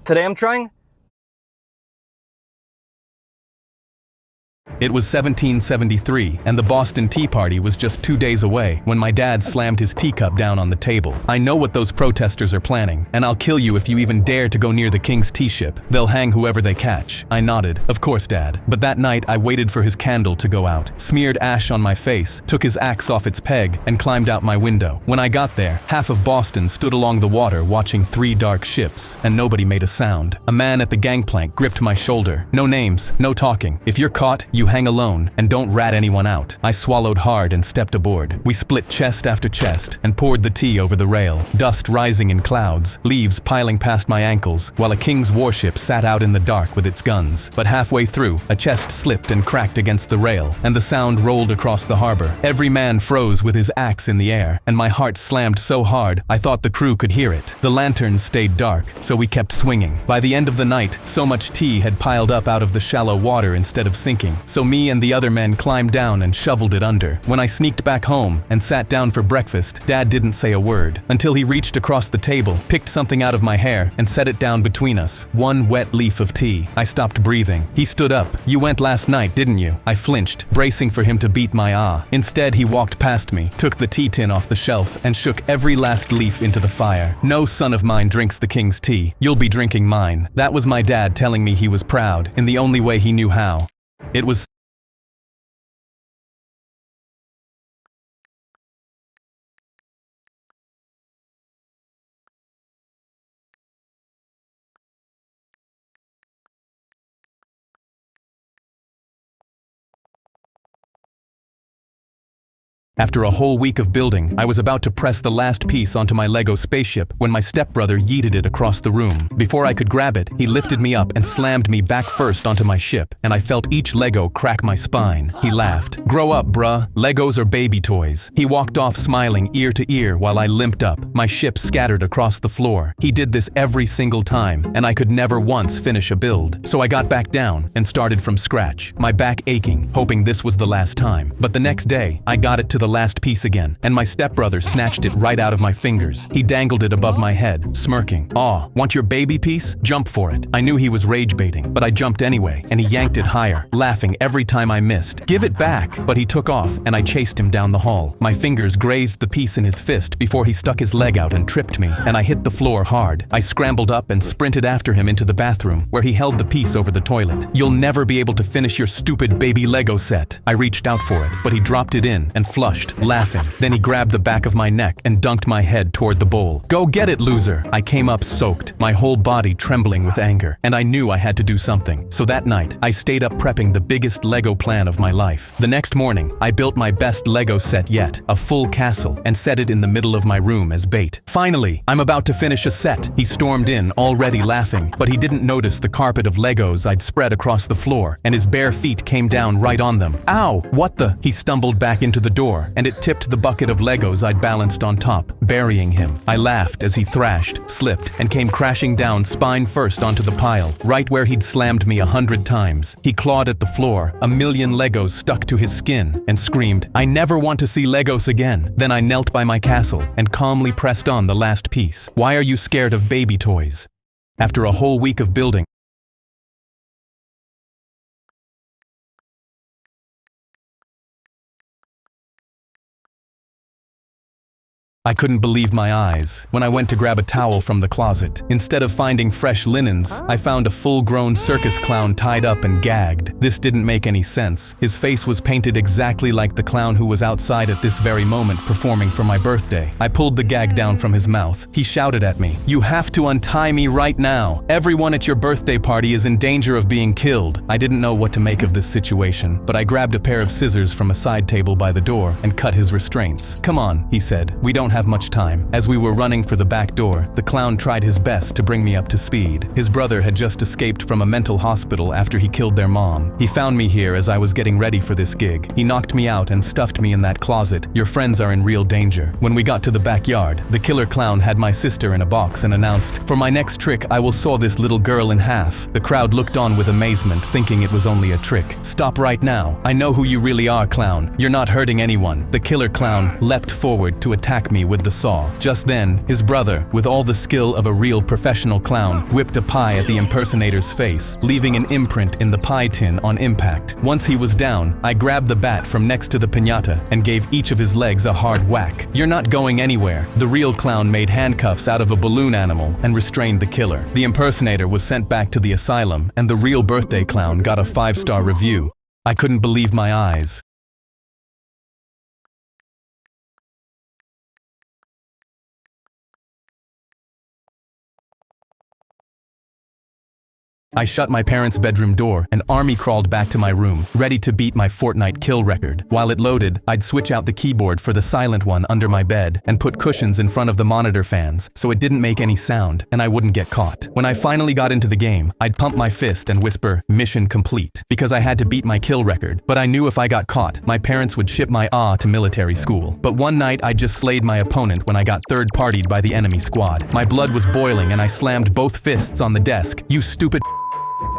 Today I'm trying. It was 1773, and the Boston Tea Party was just 2 days away when my dad slammed his teacup down on the table. "I know what those protesters are planning, and I'll kill you if you even dare to go near the King's tea ship. They'll hang whoever they catch." I nodded. "Of course, Dad." But that night I waited for his candle to go out, smeared ash on my face, took his axe off its peg, and climbed out my window. When I got there, half of Boston stood along the water watching 3 dark ships, and nobody made a sound. A man at the gangplank gripped my shoulder. "No names, no talking. If you're caught, you hang alone, and don't rat anyone out." I swallowed hard and stepped aboard. We split chest after chest and poured the tea over the rail, dust rising in clouds, leaves piling past my ankles, while a King's warship sat out in the dark with its guns. But halfway through, a chest slipped and cracked against the rail, and the sound rolled across the harbor. Every man froze with his axe in the air, and my heart slammed so hard I thought the crew could hear it. The lanterns stayed dark, so we kept swinging. By the end of the night, so much tea had piled up out of the shallow water instead of sinking, so me and the other men climbed down and shoveled it under. When I sneaked back home and sat down for breakfast, Dad didn't say a word, until he reached across the table, picked something out of my hair, and set it down between us. One wet leaf of tea. I stopped breathing. He stood up. "You went last night, didn't you?" I flinched, bracing for him to beat my ah. Instead, he walked past me, took the tea tin off the shelf, and shook every last leaf into the fire. "No son of mine drinks the King's tea. You'll be drinking mine." That was my dad telling me he was proud, in the only way he knew how. It was After a whole week of building, I was about to press the last piece onto my Lego spaceship when my stepbrother yeeted it across the room. Before I could grab it, he lifted me up and slammed me back first onto my ship, and I felt each Lego crack my spine. He laughed. "Grow up, bruh. Legos are baby toys." He walked off smiling ear to ear while I limped up, my ship scattered across the floor. He did this every single time, and I could never once finish a build. So I got back down and started from scratch, my back aching, hoping this was the last time. But the next day, I got it to the last piece again, and my stepbrother snatched it right out of my fingers. He dangled it above my head, smirking. "Aw, want your baby piece? Jump for it." I knew he was rage baiting, but I jumped anyway, and he yanked it higher, laughing every time I missed. "Give it back!" But he took off, and I chased him down the hall. My fingers grazed the piece in his fist before he stuck his leg out and tripped me, and I hit the floor hard. I scrambled up and sprinted after him into the bathroom, where he held the piece over the toilet. "You'll never be able to finish your stupid baby Lego set." I reached out for it, but he dropped it in and flushed, laughing. Then he grabbed the back of my neck and dunked my head toward the bowl. "Go get it, loser!" I came up soaked, my whole body trembling with anger, and I knew I had to do something. So that night, I stayed up prepping the biggest Lego plan of my life. The next morning, I built my best Lego set yet, a full castle, and set it in the middle of my room as bait. "Finally, I'm about to finish a set." He stormed in, already laughing, but he didn't notice the carpet of Legos I'd spread across the floor, and his bare feet came down right on them. "Ow! What the?" He stumbled back into the door, and it tipped the bucket of Legos I'd balanced on top, burying him. I laughed as he thrashed, slipped, and came crashing down spine first onto the pile, right where he'd slammed me 100 times. He clawed at the floor, a million Legos stuck to his skin, and screamed, "I never want to see Legos again." Then I knelt by my castle and calmly pressed on the last piece. "Why are you scared of baby toys?" After a whole week of building, I couldn't believe my eyes when I went to grab a towel from the closet. Instead of finding fresh linens, I found a full-grown circus clown tied up and gagged. This didn't make any sense. His face was painted exactly like the clown who was outside at this very moment performing for my birthday. I pulled the gag down from his mouth. He shouted at me, "You have to untie me right now. Everyone at your birthday party is in danger of being killed." I didn't know what to make of this situation, but I grabbed a pair of scissors from a side table by the door and cut his restraints. "Come on," he said. "We don't have much time." As we were running for the back door, the clown tried his best to bring me up to speed. His brother had just escaped from a mental hospital after he killed their mom. He found me here as I was getting ready for this gig. He knocked me out and stuffed me in that closet. "Your friends are in real danger." When we got to the backyard, the killer clown had my sister in a box and announced, "For my next trick, I will saw this little girl in half." The crowd looked on with amazement, thinking it was only a trick. "Stop right now. I know who you really are, clown. You're not hurting anyone." The killer clown leapt forward to attack me me with the saw. Just then, his brother, with all the skill of a real professional clown, whipped a pie at the impersonator's face, leaving an imprint in the pie tin on impact. Once he was down, I grabbed the bat from next to the piñata and gave each of his legs a hard whack. "You're not going anywhere." The real clown made handcuffs out of a balloon animal and restrained the killer. The impersonator was sent back to the asylum, and the real birthday clown got a 5-star review. I couldn't believe my eyes. I shut my parents' bedroom door and army crawled back to my room, ready to beat my Fortnite kill record. While it loaded, I'd switch out the keyboard for the silent one under my bed and put cushions in front of the monitor fans so it didn't make any sound and I wouldn't get caught. When I finally got into the game, I'd pump my fist and whisper, "Mission complete," because I had to beat my kill record. But I knew if I got caught, my parents would ship my to military school. But one night I just slayed my opponent when I got third-partied by the enemy squad. My blood was boiling and I slammed both fists on the desk. "You stupid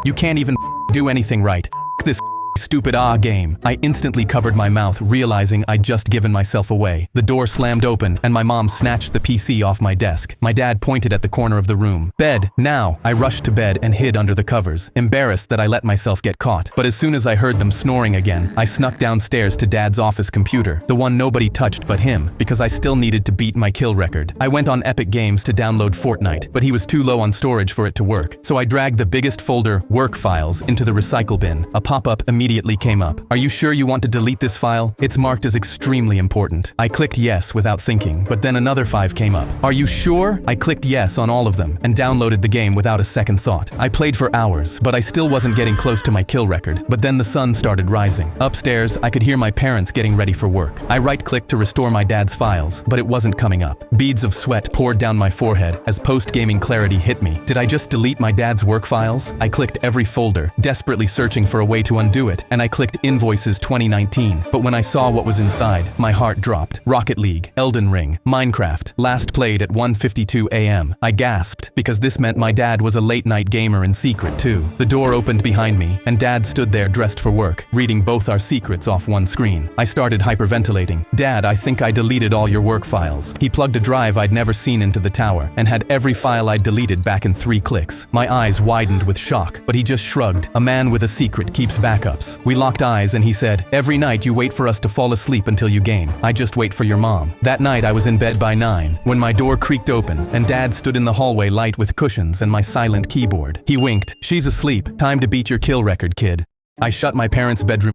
You can't even do anything right. This stupid game." I instantly covered my mouth, realizing I'd just given myself away. The door slammed open, and my mom snatched the PC off my desk. My dad pointed at the corner of the room. "Bed, now!" I rushed to bed and hid under the covers, embarrassed that I let myself get caught. But as soon as I heard them snoring again, I snuck downstairs to Dad's office computer, the one nobody touched but him, because I still needed to beat my kill record. I went on Epic Games to download Fortnite, but he was too low on storage for it to work. So I dragged the biggest folder, work files, into the recycle bin. A pop-up immediately came up. "Are you sure you want to delete this file? It's marked as extremely important." I clicked yes without thinking, but then another 5 came up. "Are you sure?" I clicked yes on all of them and downloaded the game without a second thought. I played for hours, but I still wasn't getting close to my kill record. But then the sun started rising. Upstairs, I could hear my parents getting ready for work. I right-clicked to restore my dad's files, but it wasn't coming up. Beads of sweat poured down my forehead as post-gaming clarity hit me. Did I just delete my dad's work files? I clicked every folder, desperately searching for a way to undo it, and I clicked Invoices 2019, but when I saw what was inside, my heart dropped. Rocket League, Elden Ring, Minecraft, last played at 1:52 a.m. I gasped, because this meant my dad was a late-night gamer in secret too. The door opened behind me, and Dad stood there dressed for work, reading both our secrets off one screen. I started hyperventilating. "Dad, I think I deleted all your work files." He plugged a drive I'd never seen into the tower, and had every file I'd deleted back in 3 clicks. My eyes widened with shock, but he just shrugged. A man with a secret keeps backups. We locked eyes and he said, "Every night you wait for us to fall asleep until you game. I just wait for your mom." That night I was in bed by 9, when my door creaked open, and Dad stood in the hallway light with cushions and my silent keyboard. He winked. "She's asleep. Time to beat your kill record, kid." I shut my parents' bedroom